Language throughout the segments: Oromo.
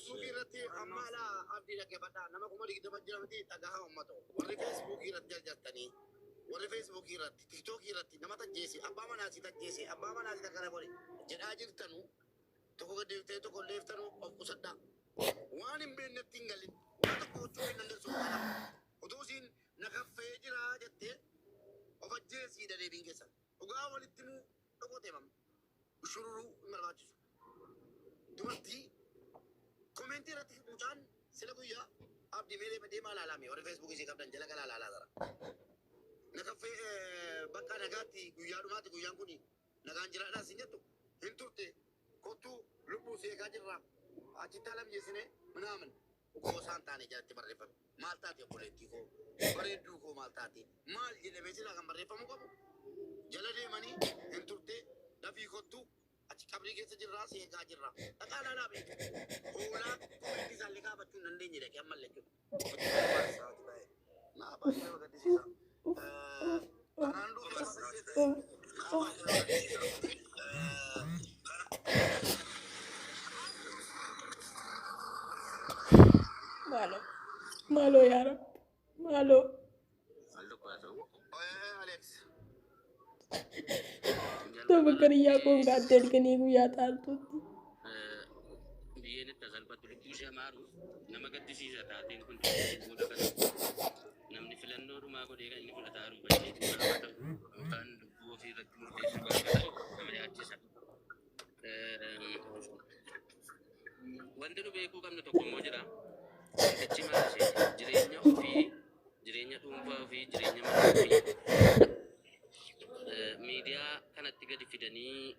Facebook irratti amma la abdii dhaggeeffadhaa nama kuma digdama jiramti dhagahaa uummatoo warri Facebook irratti jaljaltanii warri Facebook irratti TikTok irratti nama tajjeese abbaa manaasii tajjeese abbaa manaasii takkana godhe jedhaa jirtanu tokko gaddeeftee tokko leeftanu of qusadhaa waan hin beeknetti hin galin waan tokko gochuu hin dandeessu kana utuu isiin na kaffee jiraa jettee of ajjeesii dadeebiin keessan dhugaa walitti nu dhokootee mamma shururuu hin barbaachisu dubartii komentii irratti mucaan sila guyyaa abdii meelee deemaa laalame warri Facebook isii qabdan jala galaa laalaa jira na kaffee bakka nagaatti guyyaa dhumaatti guyyaan kun nagaan jiraadhaa siin jettu hin turte kottuu lubbuu seegaa jirra achitti alam jeesine minaamin goosaan taane jalatti barreeffame maal taate obboleettii koo bareedduu koo maal taate maal jedhamee silaa kan barreeffamu qabu jala deemanii hin turte dafii kottuu achi qabrii keessa jirraa seegaa jirra dhaqaa laalaa beeku hoolaa komentii isaallee kaafachuu hin dandeenye dhaqee ammallee jiru naa baay'ee bagaddisiisa kanaan duuba Malo ya Rab, malo. Alex Tapi kerja aku nggak ada kini aku ya tahu. Dia ni tasal betul itu saya maru. Nama ganti sih saya tahu ini pun mudah kan. Nama ni filan rumah aku dia kan ini pun tahu banyak. Kan dua filan dua desa nama dia aja satu. Wanti tu beku kam tu komo jera. Kecil masih jerinya ufi, jerinya tumpa ufi, jerinya mana ufi. Media kanat tiga difidani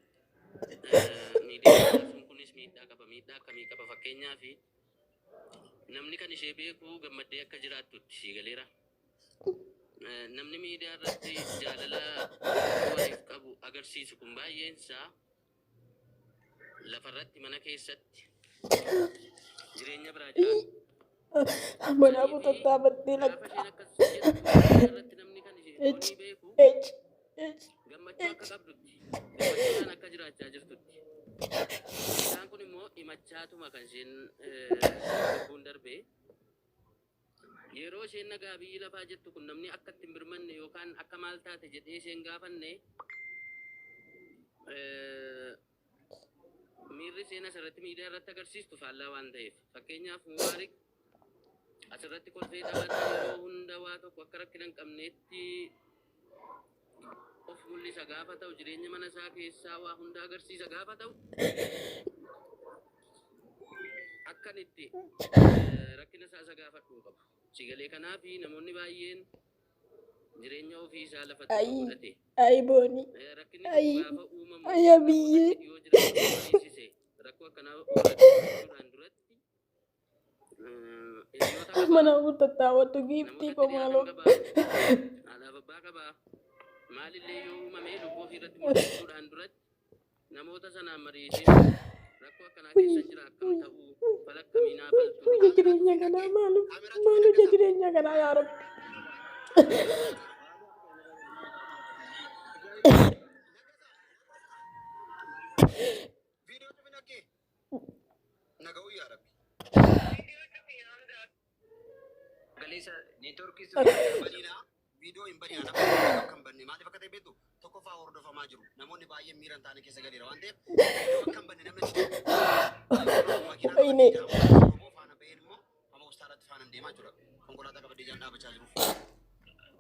media sun kunis media kami kapa fakenya fi namni kan ishee beeku gammadee akka jiraattu si galeera namni media irratti jaalala waliif qabu agarsiisu kun baay'eensaa lafarratti mana keessatti jireenya biraa jiraatu Mana aku tetap betul. namni kan ishee beeku gammachuu akka qabdutti gammachuudhaan akka jiraachaa jirtutti isaan kun immoo himachaatuma kan isheen lubbuun darbee yeroo isheen nagaa biyyi lafaa jettu kun namni akka ittiin birmanne yookaan akka maal taate jedhee isheen gaafanne miirri isheen asirratti miidiyaa irratti agarsiistu faallaa waan ta'eef fakkeenyaaf Mubaariq asirratti kolfee taphataa yeroo hunda waa tokko akka rakkina hin qabneetti of mul'isa gaafa ta'u jireenya mana isaa keessaa waa hunda agarsiisa gaafa ta'u akkanitti rakkina isaa gaafadhuu qabu sigalee kanaaf namoonni baay'een jireenya ofii isaa lafatti godhate Ay boni. rakkinni Ay. gaafa uumamu Ay abiyye. yoo jireenya barsiise rakkoo akkanaa uumachuudhaan duratti hiriyoota Mana aku tetap waktu gifti kok malo. Alaaf abbaa qabaa maalillee yoo uumame lubbuu ofirratti mul'achuudhaan duratti namoota sanaan mariisee rakkoo akkanaa keessa jira akkam ta'uu falakkamiinaa baltuu Punya jirenya kana malu. Malu dia jirenya kana ya Rab. video tu bina ke nagau ya rabbi galisa network is banina video in banina kan banne maali fakkate beetu tokko faa hordofamaa jiru namoonni baay'een miiran taane keessa galeera waan ta'eef kan banne namni Ini. faana baheen immoo amma ustaaratti faana deemaa jira konkolaataa qabadee jaan dhaabachaa jiru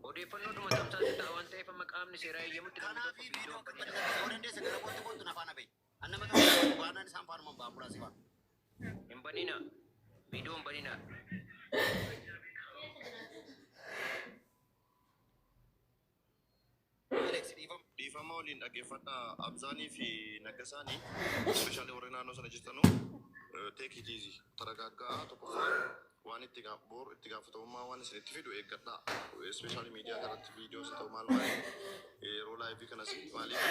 odeeffannoodhuma tamsaasa waan ta'eef amma qaamni seeraa eeyyamutti kan kanaaf video kan banne yoo dandeesse gara kootti kootu na faana bahe annama ta'u baanaan isaan faanuma baamuraasi faana hin banina viidiyoo hin banina Alex dhiifama waliin dhaggeeffadhaa Abzaanii fi Naggasaanii meeshaalee warri naannoo sana jirtanu take it easy taragaaggaa tokkoffaa waan itti gaafatamummaa waan isinitti fidu eeggadhaa especially miidiyaa kanatti viidiyoo isa ta'u maal yeroo laayivii kanas maaliif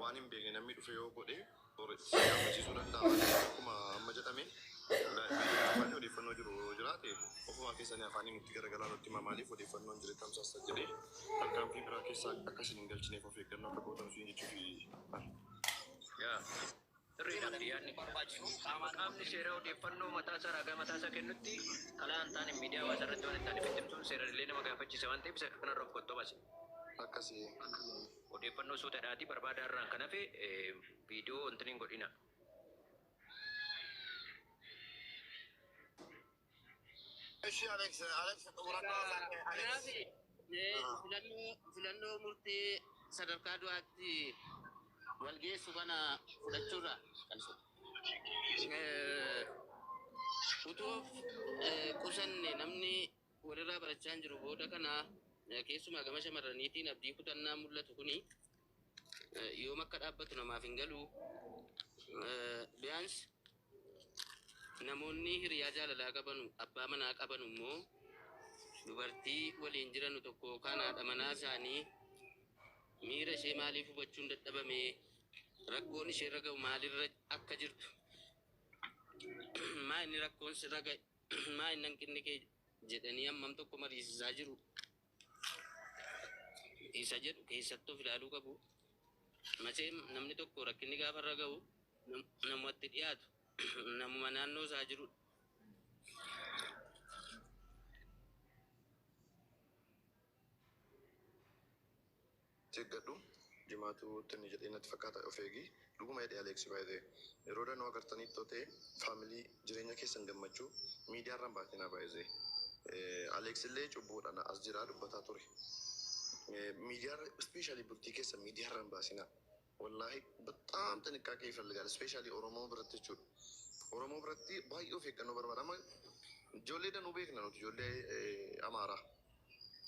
waan hin beekne namni dhufe yoo godhe gaafachiisuu danda'a akkuma amma jedhame afaan odeeffannoo jiru jiraate ofuma keessanii afaanii nutti garagaraa nutti hima maaliif odeeffannoon jiru tamsaasa jedhee tarkaanfii biraa keessaa akkasiin hin galchineef of eeggannoo akka gootan sun jechuufi yaa Sirriidhaan yaadni qaamni seera odeeffannoo mataasaa ragaa mataasaa kennutti kalaa hin taane miidiyaa hawaasaa irratti waan hin taane bittimsuun seerallee nama gaafachiisa waan ta'eef isa kanarra of qottoo baase. Akkasii. Odeeffannoo suutaadhaatii barbaadaa irraan kan hafe viidiyoo wanti hin godhina. Eshi Alex xumurannoo Kanaaf filannoo murtee sadarkaa du'aatti walgeessu kana fudhachuurra kan utuu qusanne namni walirraa barachaa hin jiru booda kana keessumaa gama shamarraniitiin abdii kutannaa mul'atu kuni yoom akka dhaabbatu namaaf hin galu. Biyyaans namoonni hiriyaa jaalalaa qabanu abbaa manaa qabanu immoo dubartii waliin jiranu tokko kan haadha manaa isaanii miira ishee maaliif hubachuun dadhabame rakkoon ishee irra ga'u maalirra akka jirtu maa inni rakkoon sirra ga'e maa inni hanqinni kee jedhanii hammam tokko mariisisaa jiru isa jedhu keessattuu of ilaaluu qabu. Masee namni tokko rakkinni gaafa irra ga'u namatti dhiyaatu namuma naannoo isaa jirudha. Eeggadhu jimaatu inni jedhee natti fakkaata of eegi dhuguma jedhee Aleeksi baay'ee yeroo danuu agartanii ta'e faamilii jireenya keessan gammachuu miidiyaarraan baatinaa baay'ee Aleeksi illee cubbuudhaan as jiraa dubbataa ture miidiyaarra ispeeshaalii bultii keessa miidiyaarraan baasinaa wallaahi bataam xinniqqaaqee falligaadha ispeeshaalii Oromoo biratti jechuudha Oromoo biratti baay'ee of eeggannoo barbaadama ijoollee danuu beekna nuti ijoollee Amaaraa.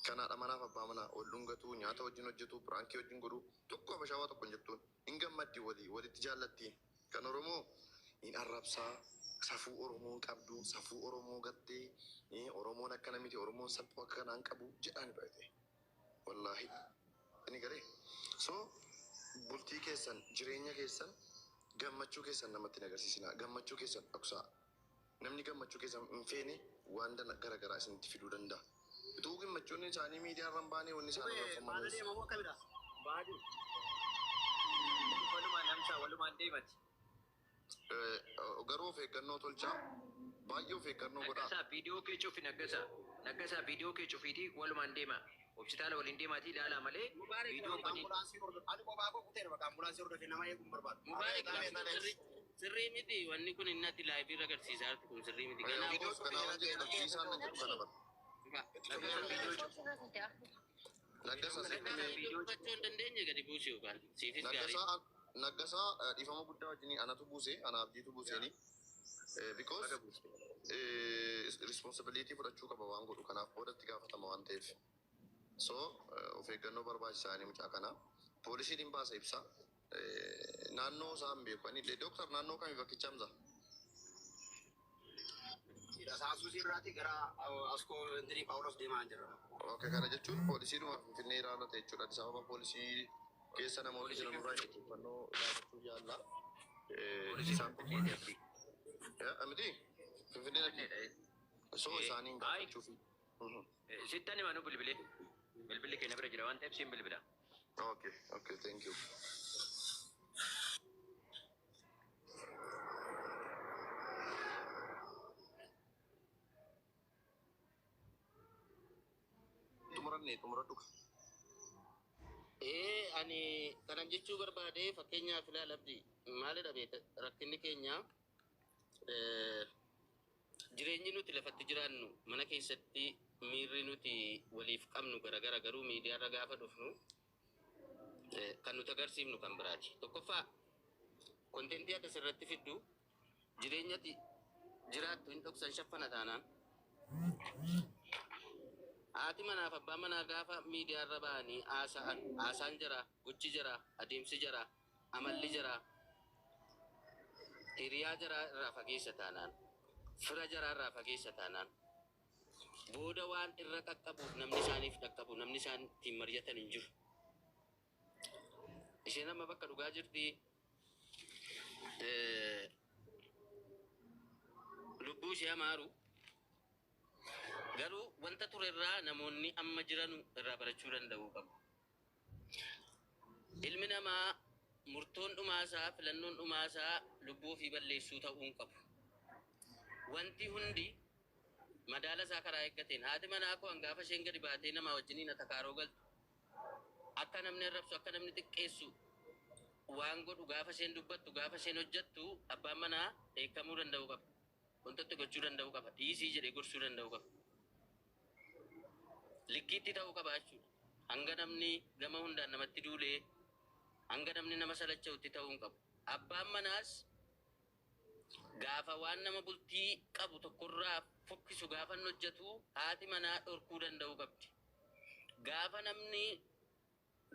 Kanaadha manaaf abbaa manaa ol dhungatu nyaata wajjin hojjetu biraankii wajjin godhu tokko abashaawaa tokko hin jettuun hin gammaddi walitti jaallattiin kan Oromoo hin arrabsaa safuu Oromoo qabdu safuu Oromoo gattee Oromoon akkana miti Oromoon saphuu akka kanaan qabu jedhaan baay'ee wallaahi inni garee so bultii keessan jireenya keessan gammachuu keessan namatti agarsiisinaa gammachuu keessan dhoksaa namni gammachuu keessan hin feene waan garaagaraa isinitti fiduu danda'a. Itu gammachuun isaanii miidiyaarraan baanee wanni isaan maal deemamu akka bira Baaduu. Walumaan namsaa walumaan deemati. Garuu of eeggannoo tolchaa baay'ee of eeggannoo godhaa. Naggasaa viidiyoo kee cufi naggasaa viidiyoo kee cufiitii walumaan deema. Hospitaala waliin deemaatii ilaalaa malee viidiyoo kun ani kophaa koo kuteera bakka ambulaansii hordofee nama eeguun barbaadu. Sirrii miti wanni kun innatti laayivii irra agarsiisaa jirti kun sirrii miti. Kanaaf agarsiisaan na jiru kana bara. Naggasaa dhiifama guddaa wajjin anatu buuse ana abdiitu buuseeni because responsibility fudhachuu qaba waan godhu kanaaf boodatti gaafatama waan ta'eef so of eeggannoo barbaachisaa inni mucaa kana poolisiin hin baasa ibsa naannoo isaa hin beeku ani dooktar naannoo kamii bakkicha hamza Saasuu sirraati gara askoo indirii Paawulos deemaa jira. Okay, kana jechuun poolisiidhuma Finfinnee irraa ta'e jechuudha. Addis Ababa poolisii keessa namoonni jiran irraa xiyyeeffannoo laachuu jaalla. Isaan Finfinnee amiti Finfinnee dhaqee so isaaniin gaafachuufi. Sittani manu bilbili keenya bira jira waan ta'eef siin bilbila. Okay, thank you. Ani kanan jechuu barbaade fakkeenyaaf ilaalabdi maalidha beekta rakkinni keenya jireenyi nuti lafatti jiraannu mana keessatti miirri nuti waliif qabnu garagara garuu miidiyaarra gaafa dhufnu kan nuti agarsiifnu kan biraati. Tokkoffaa kontentii adda sirratti fiddu jireenyatti jiraattu hin dhoksan shaffana taanaan haati manaaf abbaa manaa gaafa miidiyaarra ba'anii haasaan jira, gochi jira, adeemsi jira, amalli jira, hiriyaa jira irraa fageessa taanaan, fira jira irraa fageessa taanaan, booda waan irra qaqqabuuf namni isaaniif dhaqqabu namni isaan ittiin mari'atan hin jiru. Isheen amma bakka dhugaa jirti lubbuu ishee amaaru. Garuu wanta ture irraa namoonni amma jiran irraa barachuu danda'uu qabu. Ilmi namaa murtoon dhumaasaa filannoon dhumaasaa lubbuu fi balleessuu ta'uun qabu. Wanti hundi madaala isaa karaa eeggateen haati manaa koo hangaafa isheen gadi baatee nama wajjiniin atakaaroo galtu akka namni arrabsu akka namni xiqqeessu waan godhu gaafa isheen dubbattu gaafa isheen hojjettu abbaan manaa eekamuu danda'u qaba. Wantoota gochuu danda'u qaba. Dhiisii jedhee gorsuu danda'u qaba. Likkiitti ta'uu qaba jechuudha. Hanga namni gama hundaan namatti duulee hanga namni nama salacha'utti ta'uu hin qabu. Abbaan manaas gaafa waan nama bultii qabu tokkorraa fokkisu gaafa inni hojjetu haati manaa dhorkuu danda'uu qabdi. Gaafa namni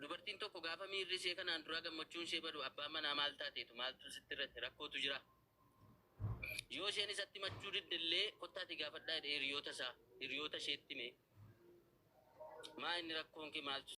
dubartiin tokko gaafa miirri ishee kanaan dura gammachuun ishee badu abbaan manaa maal taateetu maaltu sitti irratti rakkootu jira. Yoo isheen isatti machuu diddillee kottaati gaafadhaa hiriyoota isheetti mee maa inni rakkoon kee maaltu